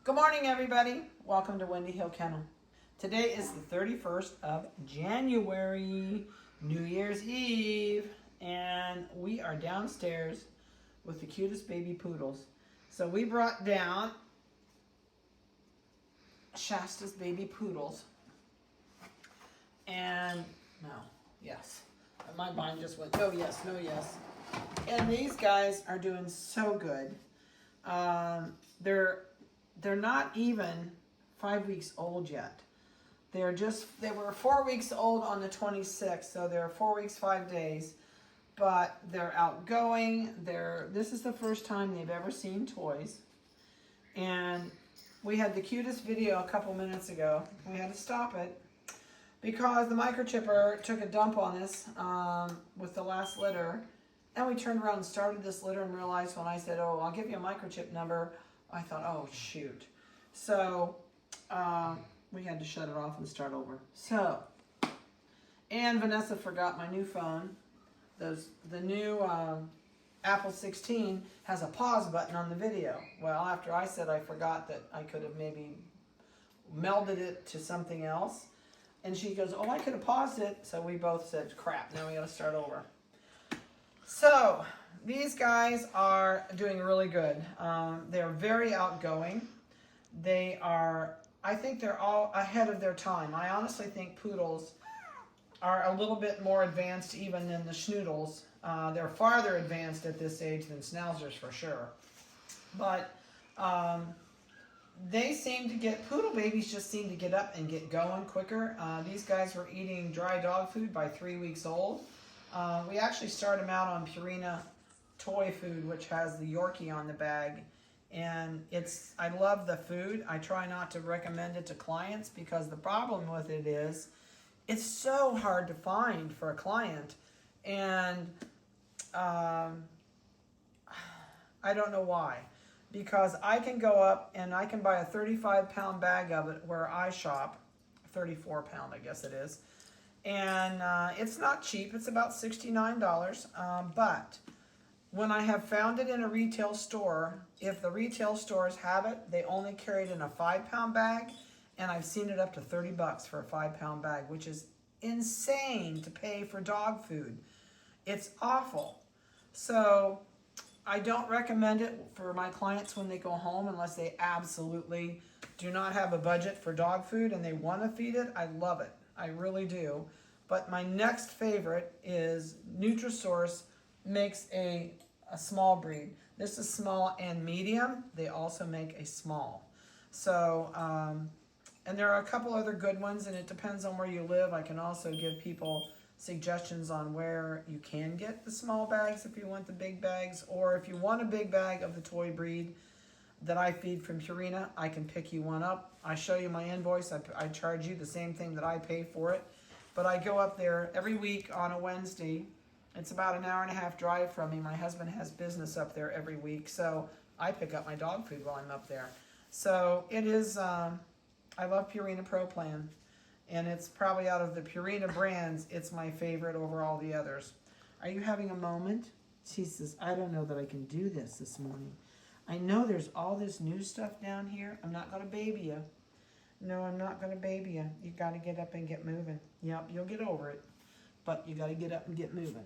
Good morning, everybody. Welcome to Wendy Hill Kennel. Today is the 31st of January, New Year's Eve, and we are downstairs with the cutest baby poodles. So we brought down Shasta's baby poodles, and my mind just went, no, yes, no, yes. And these guys are doing so good. They're not even 5 weeks old yet. They were 4 weeks old on the 26th, so they're 4 weeks, 5 days. But they're outgoing. This is the first time they've ever seen toys. And we had the cutest video a couple minutes ago. We had to stop it because the microchipper took a dump on us with the last litter. And we turned around and started this litter and realized when I said, oh, I'll give you a microchip number, I thought, oh, shoot. So we had to shut it off and start over. So, and Vanessa forgot my new phone. The new Apple 16 has a pause button on the video. Well, after I said I forgot that I could have maybe melded it to something else. And she goes, oh, I could have paused it. So we both said, crap, now we got to start over. So, these guys are doing really good. They're very outgoing. I think they're all ahead of their time. I honestly think poodles are a little bit more advanced even than the schnoodles. They're farther advanced at this age than schnauzers for sure. But poodle babies just seem to get up and get going quicker. These guys were eating dry dog food by 3 weeks old. We actually start them out on Purina toy food, which has the Yorkie on the bag. And I love the food. I try not to recommend it to clients because the problem with it is it's so hard to find for a client. And I don't know why. Because I can go up and I can buy a 35-pound bag of it where I shop, 34-pound I guess it is. And it's not cheap. It's about $69. But when I have found it in a retail store, if the retail stores have it, they only carry it in a 5-pound bag. And I've seen it up to $30 for a 5-pound bag, which is insane to pay for dog food. It's awful. So I don't recommend it for my clients when they go home unless they absolutely do not have a budget for dog food and they want to feed it. I love it. I really do. But my next favorite is Nutrisource makes a small breed. This is small and medium. They also make a small. So, and there are a couple other good ones, and it depends on where you live. I can also give people suggestions on where you can get the small bags if you want the big bags, or if you want a big bag of the toy breed that I feed from Purina, I can pick you one up. I show you my invoice. I charge you the same thing that I pay for it. But I go up there every week on a Wednesday. It's about an hour-and-a-half drive from me. My husband has business up there every week, so I pick up my dog food while I'm up there. So it is, I love Purina Pro Plan. And it's probably out of the Purina brands, it's my favorite over all the others. Are you having a moment? She says, I don't know that I can do this morning. I know there's all this new stuff down here. I'm not going to baby you. No, I'm not going to baby you. You got to get up and get moving. Yep, you'll get over it. But you got to get up and get moving.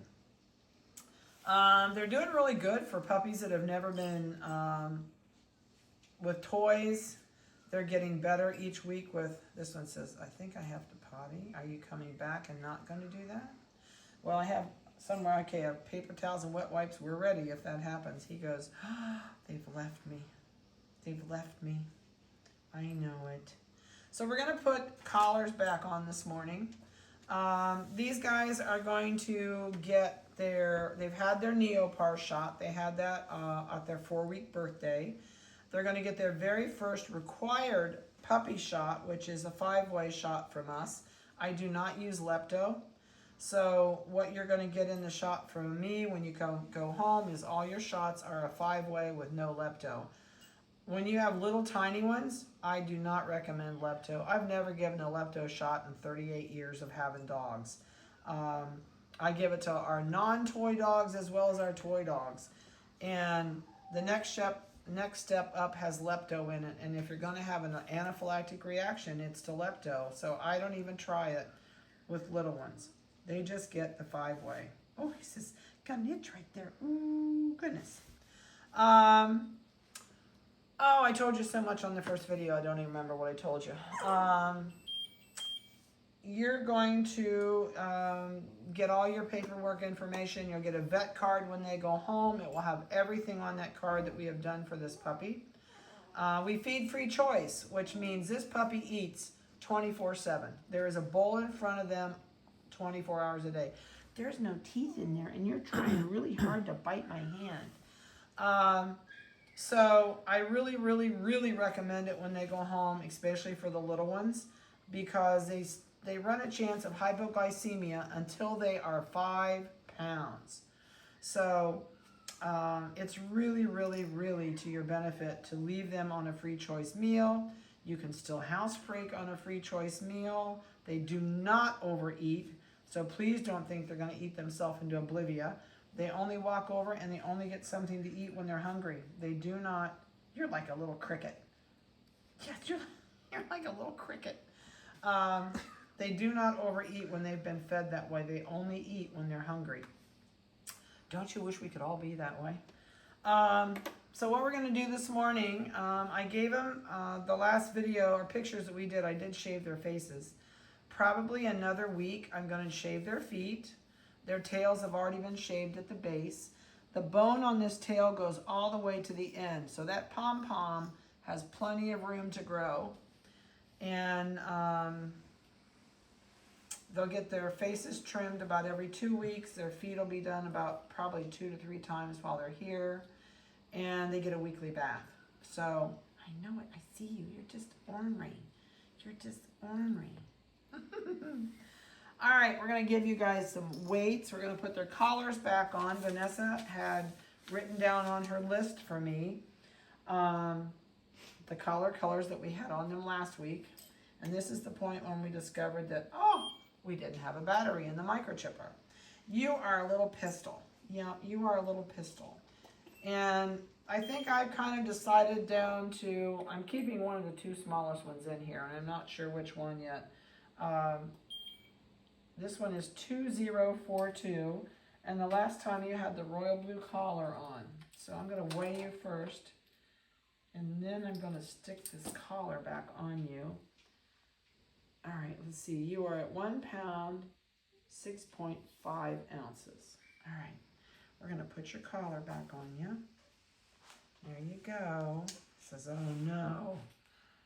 They're doing really good for puppies that have never been with toys. They're getting better each week with, this one says, I think I have to potty. Are you coming back and not going to do that? Well, I have somewhere, okay, I have paper towels and wet wipes. We're ready if that happens. He goes, oh, they've left me. They've left me. I know it. So we're going to put collars back on this morning. These guys are going to get they've had their Neopar shot. They had that at their 4-week birthday. They're going to get their very first required puppy shot, which is a 5-way shot from us. I do not use Lepto. So what you're going to get in the shot from me when you go home is all your shots are a 5-way with no Lepto. When you have little tiny ones, I do not recommend Lepto. I've never given a Lepto shot in 38 years of having dogs. I give it to our non-toy dogs as well as our toy dogs. And the next step next step up has lepto in it. And if you're going to have an anaphylactic reaction, it's to lepto. So I don't even try it with little ones. They just get the 5-way. Oh, he says, got an itch right there. Ooh, goodness. Oh, I told you so much on the first video. I don't even remember what I told you. You're going to get all your paperwork information. You'll get a vet card when they go home. It will have everything on that card that we have done for this puppy. We feed free choice, which means this puppy eats 24/7. There is a bowl in front of them 24 hours a day. There's no teeth in there, and you're trying really hard to bite my hand. So I really, really, really recommend it when they go home, especially for the little ones, because they run a chance of hypoglycemia until they are 5 pounds. So it's really, really, really to your benefit to leave them on a free choice meal. You can still house break on a free choice meal. They do not overeat, so please don't think they're going to eat themselves into oblivion. They only walk over and they only get something to eat when they're hungry. They do not, you're like a little cricket. Yes, you're like a little cricket. They do not overeat when they've been fed that way. They only eat when they're hungry. Don't you wish we could all be that way? So what we're going to do this morning, I gave them the last video or pictures that we did. I did shave their faces. Probably another week, I'm going to shave their feet. Their tails have already been shaved at the base. The bone on this tail goes all the way to the end. So that pom-pom has plenty of room to grow. And they'll get their faces trimmed about every 2 weeks. Their feet will be done about probably 2 to 3 times while they're here. And they get a weekly bath. So, I know it. I see you. You're just ornery. You're just ornery. All right, we're going to give you guys some weights. We're going to put their collars back on. Vanessa had written down on her list for me the colors that we had on them last week. And this is the point when we discovered that, oh, we didn't have a battery in the microchipper. You are a little pistol. Yeah, you are a little pistol. And I think I've kind of decided down to, I'm keeping one of the 2 smallest ones in here, and I'm not sure which one yet. This one is 2042, and the last time you had the royal blue collar on. So I'm going to weigh you first, and then I'm going to stick this collar back on you. All right, let's see. You are at 1 pound, 6.5 ounces. All right, we're going to put your collar back on you. There you go. It says, oh no.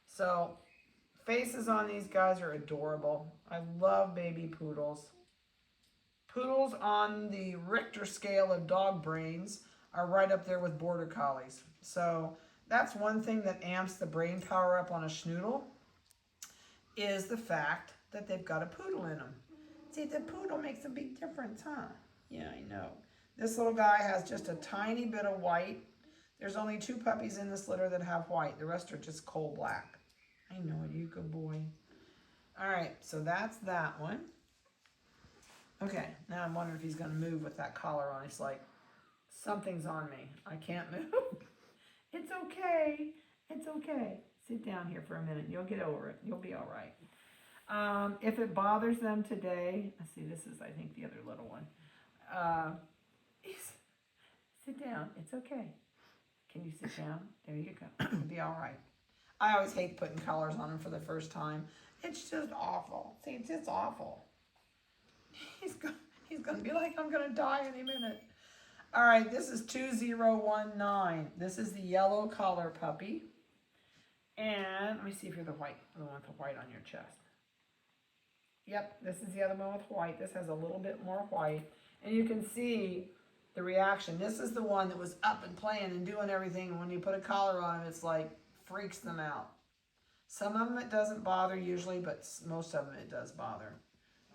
So, faces on these guys are adorable. I love baby poodles. Poodles on the Richter scale of dog brains are right up there with border collies. So that's one thing that amps the brain power up on a schnoodle, is the fact that they've got a poodle in them. See, the poodle makes a big difference, huh? Yeah, I know. This little guy has just a tiny bit of white. There's only 2 puppies in this litter that have white. The rest are just coal black. I know it, you good boy. All right, so that's that one. Okay, now I'm wondering if he's going to move with that collar on. He's like, something's on me. I can't move. It's okay. It's okay. Sit down here for a minute. You'll get over it. You'll be all right. If it bothers them today, let's see, this is, I think, the other little one. Sit down. It's okay. Can you sit down? There you go. It'll be all right. I always hate putting collars on him for the first time. It's just awful. See, it's just awful. He's going to be like, I'm going to die any minute. All right, this is 2019. This is the yellow collar puppy. And let me see if you're the one with the white on your chest. Yep, this is the other one with white. This has a little bit more white. And you can see the reaction. This is the one that was up and playing and doing everything. And when you put a collar on him, it's like, freaks them out. Some of them it doesn't bother usually, but most of them it does bother.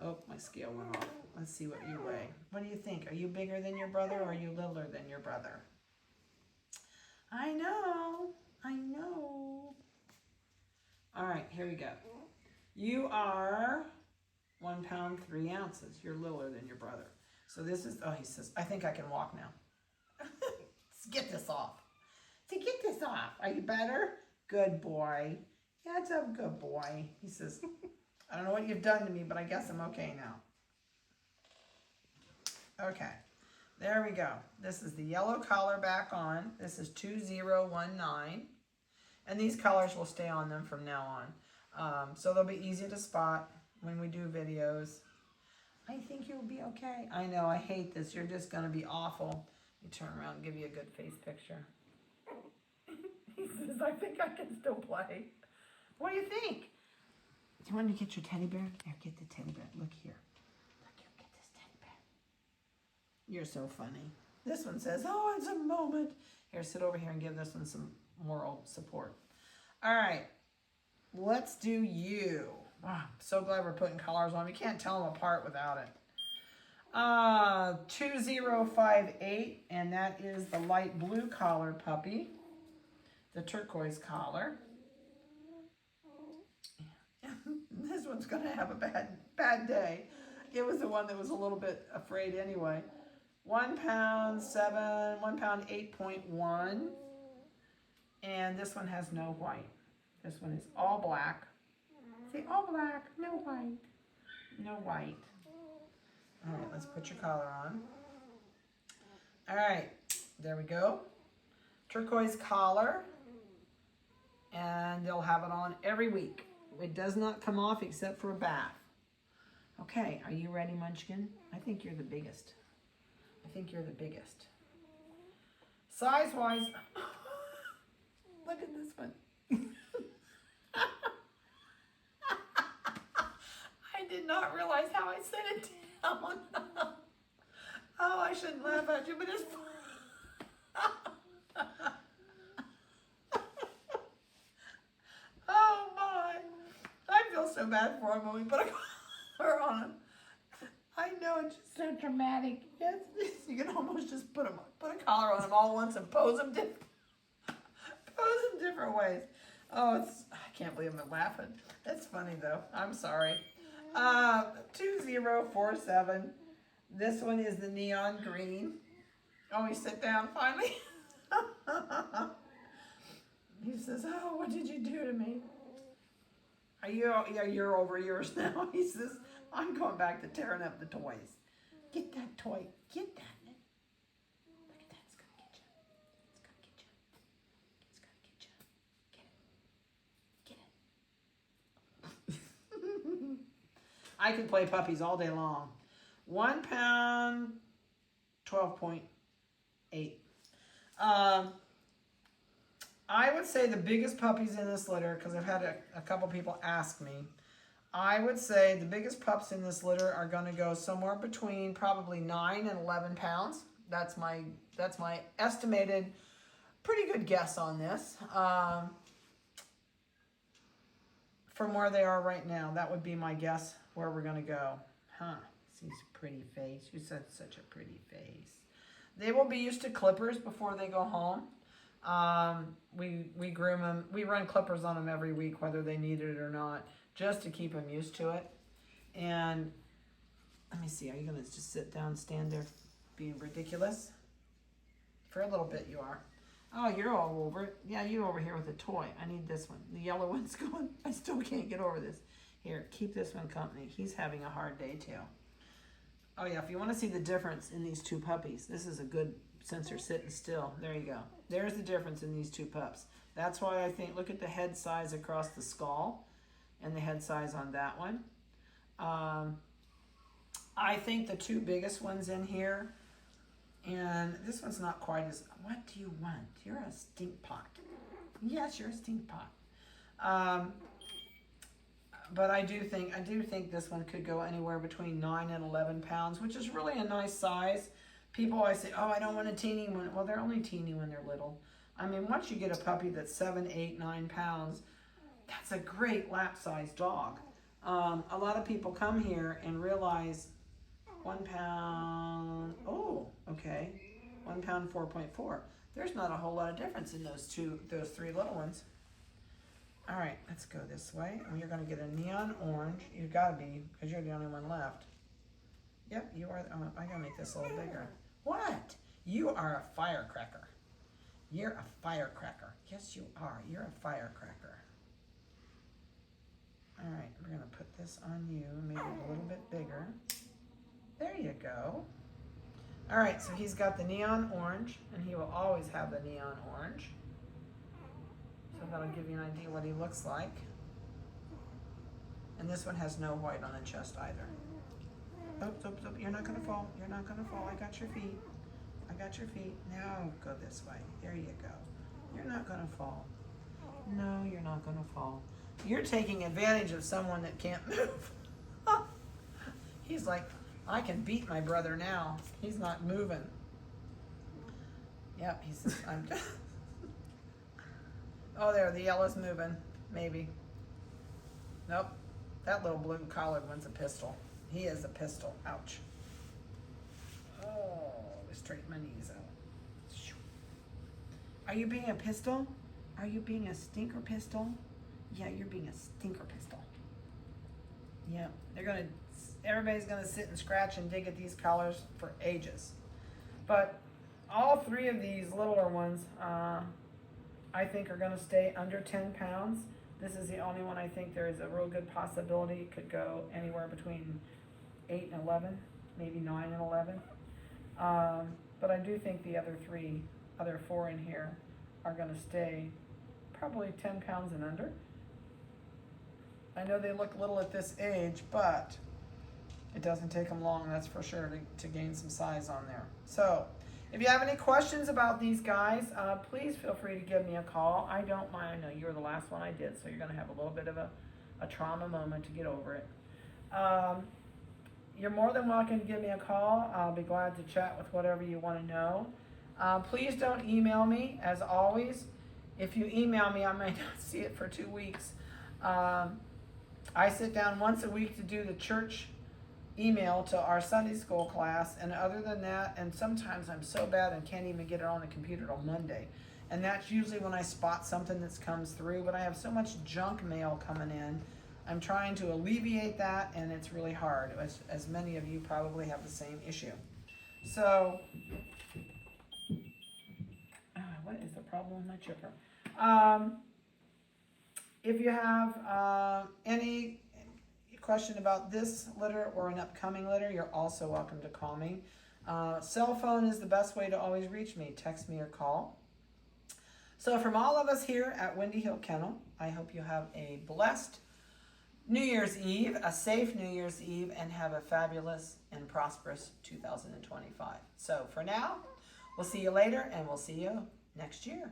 Oh, my scale went off. Let's see what you weigh. What do you think? Are you bigger than your brother, or are you littler than your brother? I know. I know. All right, here we go. You are 1 pound, 3 ounces. You're littler than your brother. So this is, oh, he says, I think I can walk now. Let's get this off. To get this off. Are you better? Good boy. Yeah, it's a good boy. He says, I don't know what you've done to me, but I guess I'm okay now. Okay, there we go. This is the yellow collar back on. This is 2019. And these colors will stay on them from now on. So they'll be easy to spot when we do videos. I think you'll be okay. I know, I hate this. You're just going to be awful. Let me turn around and give you a good face picture. He says, I think I can still play. What do you think? Do you want to get your teddy bear? Here, get the teddy bear. Look here. Look here, get this teddy bear. You're so funny. This one says, oh, it's a moment. Here, sit over here and give this one some moral support. All right, let's do you. Wow, I'm so glad we're putting collars on. You can't tell them apart without it. 2058, and that is the light blue collar puppy. The turquoise collar. This one's going to have a bad day. It was the one that was a little bit afraid anyway. 1 pound 7, 1 pound 8.1. And this one has no white. This one is all black. See, all black, no white. No white. All right, let's put your collar on. All right, there we go. Turquoise collar. And they'll have it on every week. It does not come off except for a bath. Okay, are you ready, Munchkin? I think you're the biggest. I think you're the biggest. Size-wise, look at this one. I did not realize how I set it down. Oh, I shouldn't laugh at you, but it's oh my. I feel so bad for him when we put a collar on him. I know, it's just so dramatic. Yes, you can almost just put a collar on him all once and pose him different ways. Oh, I can't believe I'm laughing. It's funny though. I'm sorry. 2047. This one is the neon green. Oh, he sit down finally. He says, "Oh, what did you do to me?" Are you? Yeah, you're over yours now. He says, "I'm going back to tearing up the toys. Get that toy. Get that. Look at that. It's gonna get you. It's gonna get you. It's gonna get you. Get it. Get it." I can play puppies all day long. 1 pound, 12.8. I would say the biggest puppies in this litter, because I've had a couple people ask me, I would say the biggest pups in this litter are going to go somewhere between probably 9 and 11 pounds. That's my estimated pretty good guess on this. From where they are right now, that would be my guess where we're going to go. Huh, see his pretty face. You said such a pretty face. They will be used to clippers before they go home. We groom them. We run clippers on them every week, whether they need it or not, just to keep them used to it. And let me see, are you going to just sit down, stand there, being ridiculous? For a little bit you are. Oh, you're all over it. Yeah, you over here with a toy. I need this one. The yellow one's going. I still can't get over this. Here, keep this one company. He's having a hard day too. Oh yeah, if you want to see the difference in these two puppies, this is a good sensor sitting still. There you go. There's the difference in these two pups. That's why I think, look at the head size across the skull and the head size on that one. I think the two biggest ones in here, and this one's not quite as, what do you want? You're a stink pot. Yes, you're a stink pot. But I do think this one could go anywhere between 9 and 11 pounds, which is really a nice size. People always say, oh, I don't want a teeny one. Well, they're only teeny when they're little. I mean, once you get a puppy that's 7, 8, 9 pounds, that's a great lap-sized dog. A lot of people come here and realize 1 pound, oh, okay, 1 pound 4.4. There's not a whole lot of difference in those three little ones. All right, let's go this way. And you're going to get a neon orange. You've got to be, because you're the only one left. Yep, you are. I got to make this a little bigger. What? You are a firecracker. You're a firecracker. Yes, you are. You're a firecracker. All right, we're going to put this on you, maybe a little bit bigger. There you go. All right, so he's got the neon orange, and he will always have the neon orange. So that'll give you an idea what he looks like. And this one has no white on the chest either. Oops, oops, oops, you're not gonna fall. You're not gonna fall. I got your feet. I got your feet. Now go this way. There you go. You're not gonna fall. No, you're not gonna fall. You're taking advantage of someone that can't move. He's like, I can beat my brother now. He's not moving. Yep, he says, I'm done. Oh, there, the yellow's moving. Maybe. Nope. That little blue collared one's a pistol. He is a pistol. Ouch. Oh, straighten my knees out. Are you being a pistol? Are you being a stinker pistol? Yeah, you're being a stinker pistol. Yeah, everybody's gonna sit and scratch and dig at these collars for ages. But all three of these littler ones, I think are gonna stay under 10 pounds. This is the only one I think there is a real good possibility it could go anywhere between 8 and 11, maybe 9 and 11. But I do think the other four in here are gonna stay probably 10 pounds and under. I know they look little at this age, but it doesn't take them long, that's for sure, to gain some size on there. So, if you have any questions about these guys, please feel free to give me a call. I don't mind. I know you were the last one I did, so you're going to have a little bit of a trauma moment to get over it. You're more than welcome to give me a call. I'll be glad to chat with whatever you want to know. Please don't email me, as always. If you email me, I might not see it for 2 weeks. I sit down once a week to do the church email to our Sunday school class, and other than that, and sometimes I'm so bad and can't even get it on the computer till Monday, and that's usually when I spot something that comes through. But I have so much junk mail coming in. I'm trying to alleviate that, and it's really hard, as many of you probably have the same issue. So what is the problem with my chipper? If you have any question about this litter or an upcoming litter, you're also welcome to call me. Cell phone is the best way to always reach me. Text me or call. So from all of us here at Windy Hill Kennel, I hope you have a blessed New Year's Eve, a safe New Year's Eve, and have a fabulous and prosperous 2025. So for now, we'll see you later, and we'll see you next year.